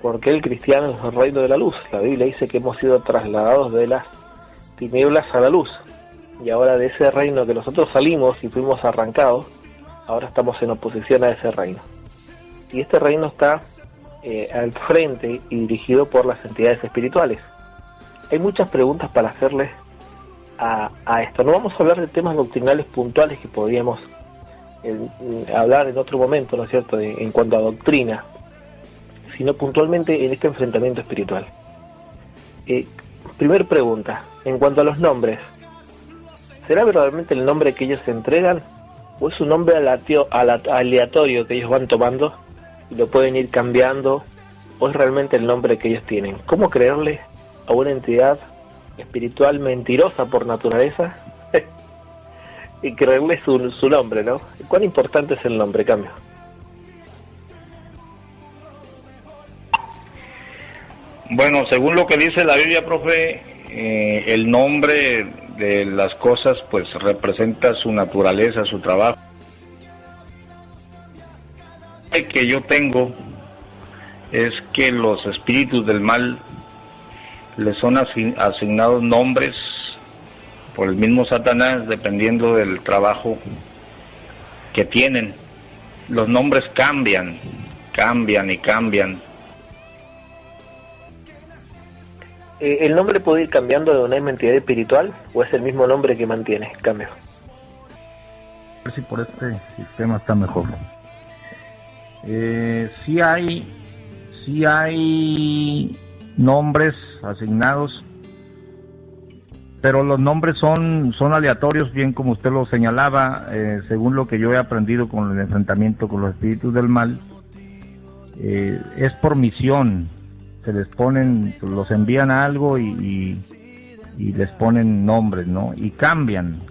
Porque el cristiano es el reino de la luz. La Biblia dice que hemos sido trasladados de las tinieblas a la luz. Y ahora de ese reino que nosotros salimos y fuimos arrancados, ahora estamos en oposición a ese reino. Y este reino está al frente y dirigido por las entidades espirituales. Hay muchas preguntas para hacerles a esto. No vamos a hablar de temas doctrinales puntuales que podríamos hablar en otro momento, ¿no es cierto?, en cuanto a doctrina, sino puntualmente en este enfrentamiento espiritual. Primer pregunta, en cuanto a los nombres, ¿será verdaderamente el nombre que ellos se entregan o es un nombre aleatorio que ellos van tomando y lo pueden ir cambiando, o es realmente el nombre que ellos tienen? ¿Cómo creerle a una entidad espiritual mentirosa por naturaleza y creerle su nombre, ¿no? ¿Cuán importante es el nombre, Cambio? Bueno, según lo que dice la Biblia, profe, el nombre de las cosas pues representa su naturaleza, su trabajo. El que yo tengo es que los espíritus del mal les son asignados nombres por el mismo Satanás dependiendo del trabajo que tienen. Los nombres cambian y cambian. ¿El nombre puede ir cambiando de una entidad espiritual o es el mismo nombre que mantiene? Cambio. A ver si por este sistema está mejor. Sí hay nombres asignados, pero los nombres son aleatorios, bien como usted lo señalaba, según lo que yo he aprendido con el enfrentamiento con los espíritus del mal. Es por misión. Se les ponen, los envían a algo y les ponen nombres, ¿no? Y cambian.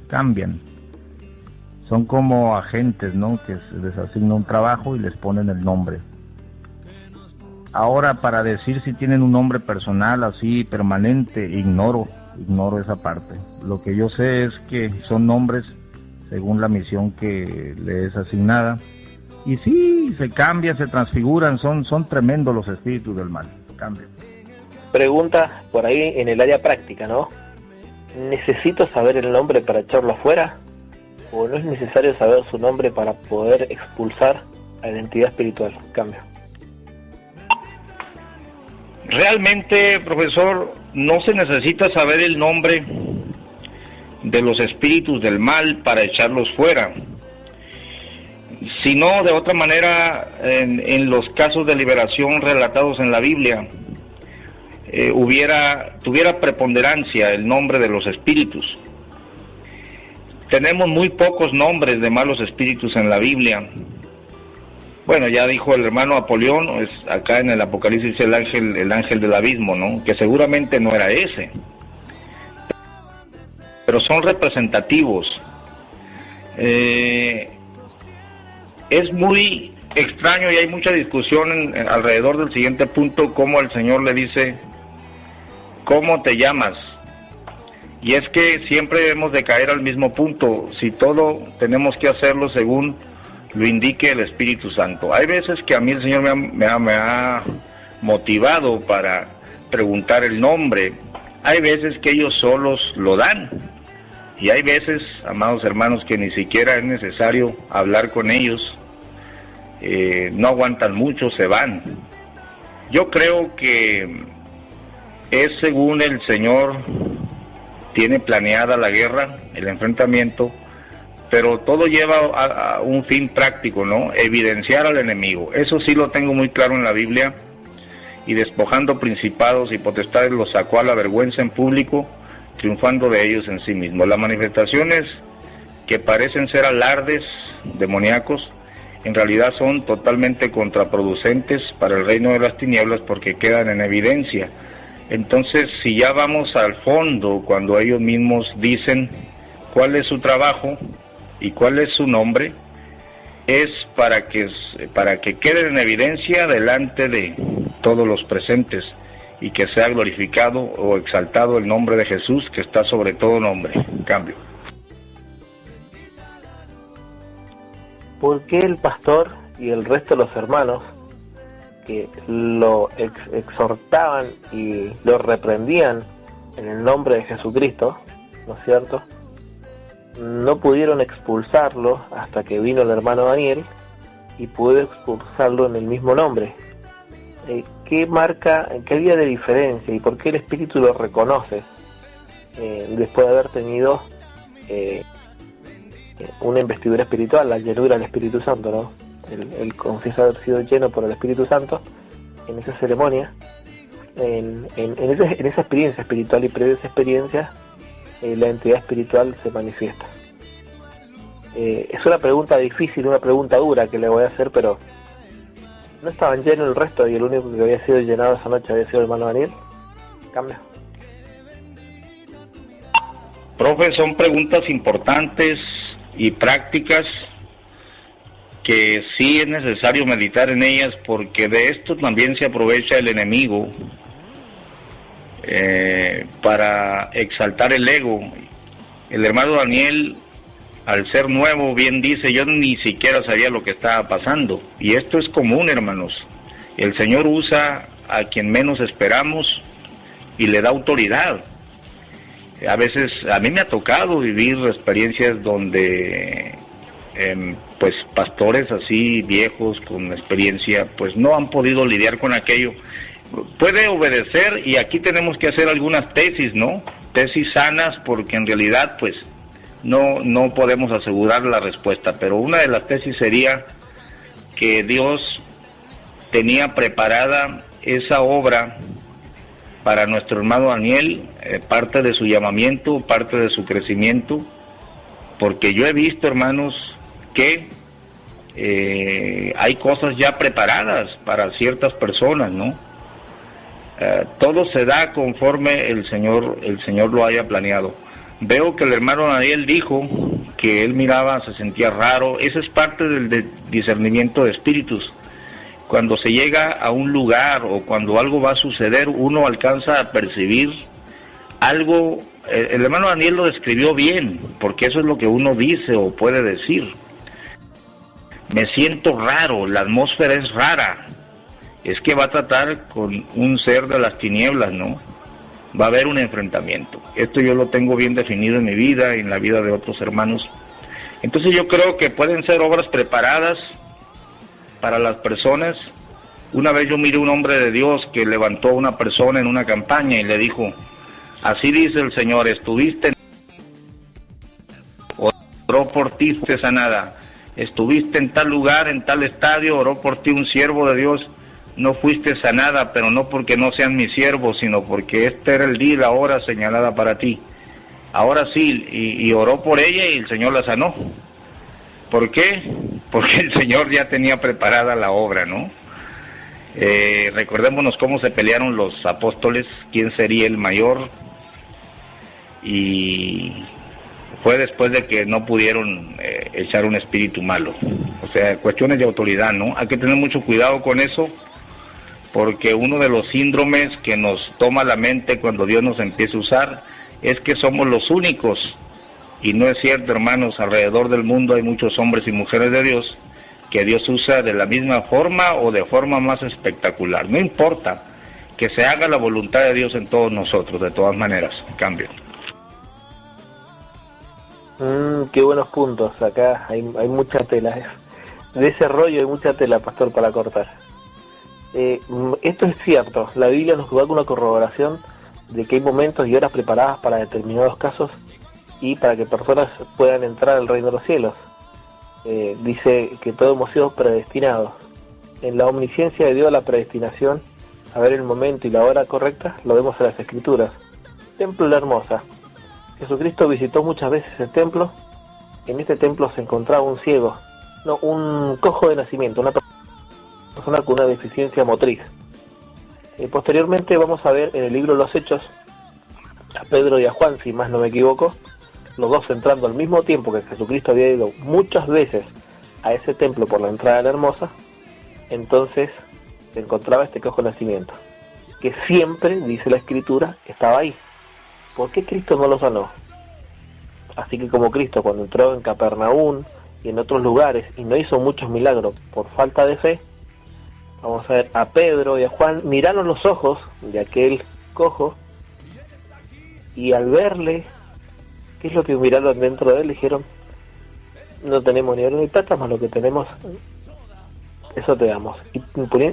Son como agentes, ¿no? Que se les asigna un trabajo y les ponen el nombre. Ahora, para decir si tienen un nombre personal así, permanente, ignoro esa parte. Lo que yo sé es que son nombres según la misión que le es asignada. Y sí, se cambian, se transfiguran, son tremendos los espíritus del mal. Cambian. Pregunta por ahí en el área práctica, ¿no? ¿Necesito saber el nombre para echarlo afuera? ¿O no es necesario saber su nombre para poder expulsar a la entidad espiritual? Cambio. Realmente, profesor, no se necesita saber el nombre de los espíritus del mal para echarlos fuera. Sino, de otra manera, en los casos de liberación relatados en la Biblia, tuviera preponderancia el nombre de los espíritus. Tenemos muy pocos nombres de malos espíritus en la Biblia. Bueno, ya dijo el hermano Apolión, acá en el Apocalipsis el ángel del abismo, ¿no? Que seguramente no era ese. Pero son representativos. Es muy extraño y hay mucha discusión alrededor del siguiente punto, cómo el Señor le dice, ¿cómo te llamas? Y es que siempre hemos de caer al mismo punto, si todo tenemos que hacerlo según lo indique el Espíritu Santo. Hay veces que a mí el Señor me ha motivado para preguntar el nombre, hay veces que ellos solos lo dan, y hay veces, amados hermanos, que ni siquiera es necesario hablar con ellos, no aguantan mucho, se van. Yo creo que es según el Señor tiene planeada la guerra, el enfrentamiento, pero todo lleva a un fin práctico, ¿no? Evidenciar al enemigo. Eso sí lo tengo muy claro en la Biblia. Y despojando principados y potestades los sacó a la vergüenza en público, triunfando de ellos en sí mismos. Las manifestaciones que parecen ser alardes demoníacos, en realidad son totalmente contraproducentes para el reino de las tinieblas porque quedan en evidencia. Entonces, si ya vamos al fondo, cuando ellos mismos dicen cuál es su trabajo y cuál es su nombre, es para que quede en evidencia delante de todos los presentes y que sea glorificado o exaltado el nombre de Jesús, que está sobre todo nombre. Cambio. ¿Por qué el pastor y el resto de los hermanos que lo exhortaban y lo reprendían en el nombre de Jesucristo, ¿no es cierto? No pudieron expulsarlo hasta que vino el hermano Daniel y pudo expulsarlo en el mismo nombre. ¿Qué marca, qué había de diferencia y por qué el Espíritu lo reconoce después de haber tenido una investidura espiritual, la llenura del Espíritu Santo, ¿no? Él confiesa haber sido lleno por el Espíritu Santo en esa ceremonia, en esa experiencia espiritual, y previo a esa experiencia la entidad espiritual se manifiesta. Es una pregunta difícil, una pregunta dura que le voy a hacer, pero ¿no estaban llenos el resto y el único que había sido llenado esa noche había sido el hermano Daniel? Cambio. Profe, son preguntas importantes y prácticas que sí es necesario meditar en ellas, porque de esto también se aprovecha el enemigo para exaltar el ego. El hermano Daniel, al ser nuevo, bien dice, yo ni siquiera sabía lo que estaba pasando. Y esto es común, hermanos. El Señor usa a quien menos esperamos y le da autoridad. A veces, a mí me ha tocado vivir experiencias donde pues pastores así viejos con experiencia pues no han podido lidiar con aquello. Puede obedecer, y aquí tenemos que hacer algunas tesis, ¿no? Tesis sanas, porque en realidad pues no podemos asegurar la respuesta, pero una de las tesis sería que Dios tenía preparada esa obra para nuestro hermano Daniel, parte de su llamamiento, parte de su crecimiento, porque yo he visto, hermanos, que hay cosas ya preparadas para ciertas personas, ¿no? Todo se da conforme el Señor lo haya planeado. Veo que el hermano Daniel dijo que él miraba, se sentía raro. Eso es parte del discernimiento de espíritus. Cuando se llega a un lugar o cuando algo va a suceder, uno alcanza a percibir algo. El hermano Daniel lo describió bien, porque eso es lo que uno dice o puede decir. Me siento raro, la atmósfera es rara. Es que va a tratar con un ser de las tinieblas, ¿no? Va a haber un enfrentamiento. Esto yo lo tengo bien definido en mi vida y en la vida de otros hermanos. Entonces yo creo que pueden ser obras preparadas para las personas. Una vez yo miré un hombre de Dios que levantó a una persona en una campaña y le dijo, así dice el Señor, estuviste, oró por ti, fuiste sanada. Estuviste en tal lugar, en tal estadio, oró por ti un siervo de Dios, no fuiste sanada, pero no porque no sean mis siervos, sino porque este era el día y la hora señalada para ti. Ahora sí, y oró por ella y el Señor la sanó. ¿Por qué? Porque el Señor ya tenía preparada la obra, ¿no? Recordémonos cómo se pelearon los apóstoles, quién sería el mayor, y fue después de que no pudieron echar un espíritu malo. O sea, cuestiones de autoridad, ¿no? Hay que tener mucho cuidado con eso, porque uno de los síndromes que nos toma la mente cuando Dios nos empieza a usar es que somos los únicos. Y no es cierto, hermanos, alrededor del mundo hay muchos hombres y mujeres de Dios que Dios usa de la misma forma o de forma más espectacular. No importa, que se haga la voluntad de Dios en todos nosotros, de todas maneras. Cambio. Qué buenos puntos. Acá hay mucha tela. De ese rollo hay mucha tela, pastor, para cortar. Esto es cierto. La Biblia nos da una corroboración de que hay momentos y horas preparadas para determinados casos y para que personas puedan entrar al reino de los cielos. Dice que todos hemos sido predestinados. En la omnisciencia de Dios, la predestinación, a ver el momento y la hora correcta, lo vemos en las Escrituras. Templo de la Hermosa. Jesucristo visitó muchas veces el templo. En este templo se encontraba un ciego, un cojo de nacimiento, una persona con una deficiencia motriz. Posteriormente vamos a ver en el libro de los Hechos a Pedro y a Juan, si más no me equivoco, los dos entrando al mismo tiempo que Jesucristo había ido muchas veces a ese templo por la entrada de la Hermosa. Entonces se encontraba este cojo de nacimiento, que siempre, dice la Escritura, estaba ahí. ¿Por qué Cristo no lo sanó? Así que como Cristo cuando entró en Capernaum y en otros lugares y no hizo muchos milagros por falta de fe, vamos a ver, a Pedro y a Juan, miraron los ojos de aquel cojo, y al verle, ¿qué es lo que miraron dentro de él? Dijeron, no tenemos ni oro ni plata, más lo que tenemos, eso te damos.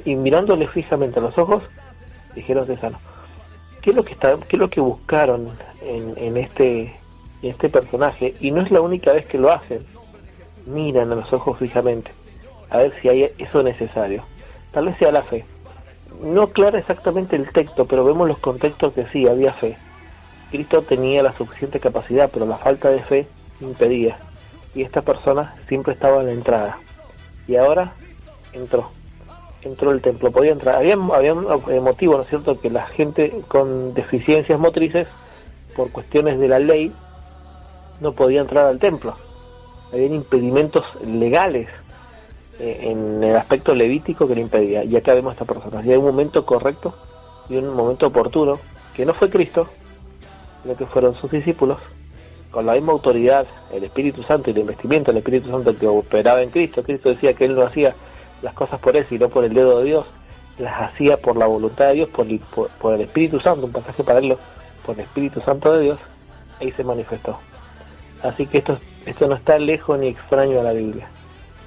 Y mirándole fijamente a los ojos, dijeron, te sano. ¿Qué es lo que buscaron en este personaje? Y no es la única vez que lo hacen. Miran a los ojos fijamente, a ver si hay eso necesario. Tal vez sea la fe. No aclara exactamente el texto, pero vemos los contextos que sí, había fe. Cristo tenía la suficiente capacidad, pero la falta de fe impedía. Y esta persona siempre estaba en la entrada. Y ahora entró el templo, podía entrar. Había motivo, ¿no es cierto?, que la gente con deficiencias motrices, por cuestiones de la ley, no podía entrar al templo. Habían impedimentos legales en el aspecto levítico que le impedía. Y acá vemos a esta persona. Y hay un momento correcto y un momento oportuno, que no fue Cristo, sino que fueron sus discípulos, con la misma autoridad, el Espíritu Santo y el investimiento del Espíritu Santo que operaba en Cristo. Cristo decía que Él no hacía las cosas por Él, sino por el dedo de Dios. Las hacía por la voluntad de Dios, por el Espíritu Santo, un pasaje paralelo, por el Espíritu Santo de Dios, ahí se manifestó. Así que esto no está lejos ni extraño a la Biblia.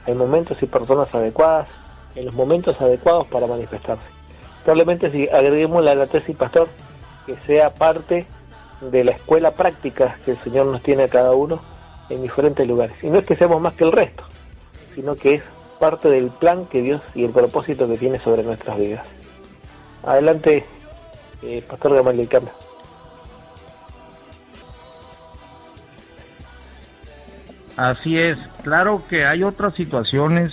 Hay momentos y personas adecuadas, en los momentos adecuados para manifestarse. Probablemente si agreguemos la tesis, pastor, que sea parte de la escuela práctica que el Señor nos tiene a cada uno en diferentes lugares. Y no es que seamos más que el resto, sino que es parte del plan que Dios y el propósito que tiene sobre nuestras vidas. Adelante, pastor Gamaliel Cambio. Así es, claro que hay otras situaciones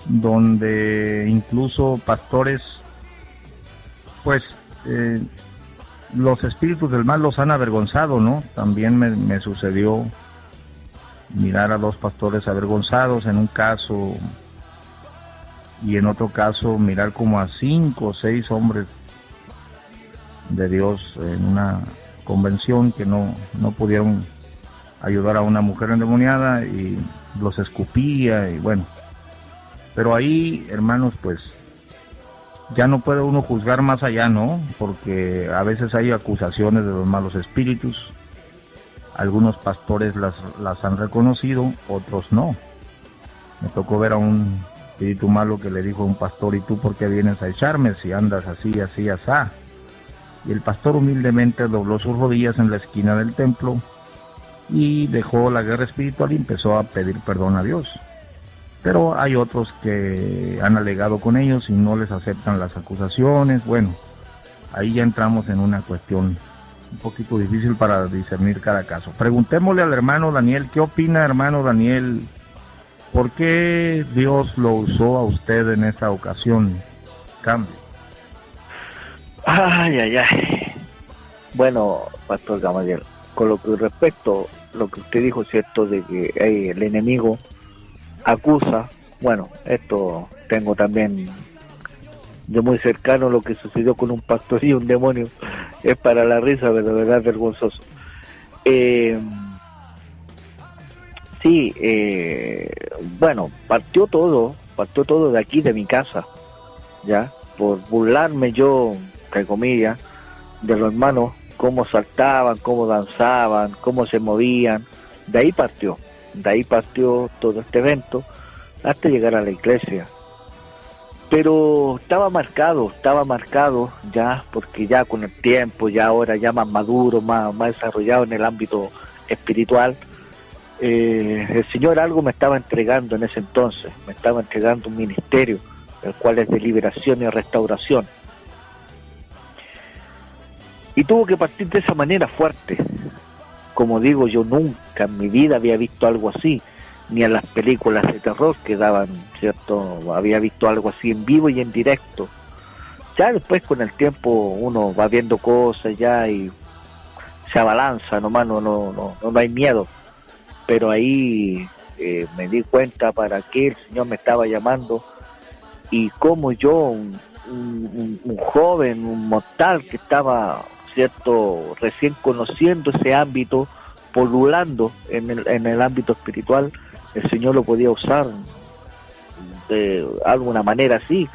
donde incluso pastores, pues los espíritus del mal los han avergonzado, ¿no? También me sucedió mirar a 2 pastores avergonzados en un caso, y en otro caso mirar como a 5 o 6 hombres de Dios en una convención que no pudieron ayudar a una mujer endemoniada y los escupía y bueno. Pero ahí, hermanos, pues ya no puede uno juzgar más allá, ¿no? Porque a veces hay acusaciones de los malos espíritus. Algunos pastores las han reconocido, otros no. Me tocó ver a un espíritu malo que le dijo a un pastor, ¿y tú por qué vienes a echarme si andas así, así, asá? Y el pastor humildemente dobló sus rodillas en la esquina del templo y dejó la guerra espiritual y empezó a pedir perdón a Dios. Pero hay otros que han alegado con ellos y no les aceptan las acusaciones. Bueno, ahí ya entramos en una cuestión un poquito difícil para discernir cada caso. Preguntémosle al hermano Daniel, ¿qué opina, hermano Daniel? ¿Por qué Dios lo usó a usted en esta ocasión? Cambio. Ay. Bueno, pastor Gamaliel, con lo que respecto lo que usted dijo, cierto, de que el enemigo acusa, bueno, esto tengo también de muy cercano lo que sucedió con un pastor y un demonio, es para la risa, pero de verdad es vergonzoso. Bueno, partió todo de aquí, de mi casa, ya, por burlarme yo, entre comillas, de los hermanos, cómo saltaban, cómo danzaban, cómo se movían. De ahí partió todo este evento hasta llegar a la iglesia. Pero estaba marcado ya, porque ya con el tiempo, ya ahora ya más maduro, más desarrollado en el ámbito espiritual, el Señor algo me estaba entregando en ese entonces, me estaba entregando un ministerio, el cual es de liberación y restauración. Y tuvo que partir de esa manera fuerte. Como digo, yo nunca en mi vida había visto algo así, ni en las películas de terror que daban, ¿cierto? Había visto algo así en vivo y en directo. Ya después con el tiempo uno va viendo cosas ya y se abalanza, nomás no hay miedo. Pero ahí me di cuenta para qué el Señor me estaba llamando y cómo yo, un joven, un mortal que estaba, ¿cierto?, recién conociendo ese ámbito, polulando en el ámbito espiritual, el Señor lo podía usar alguna manera así,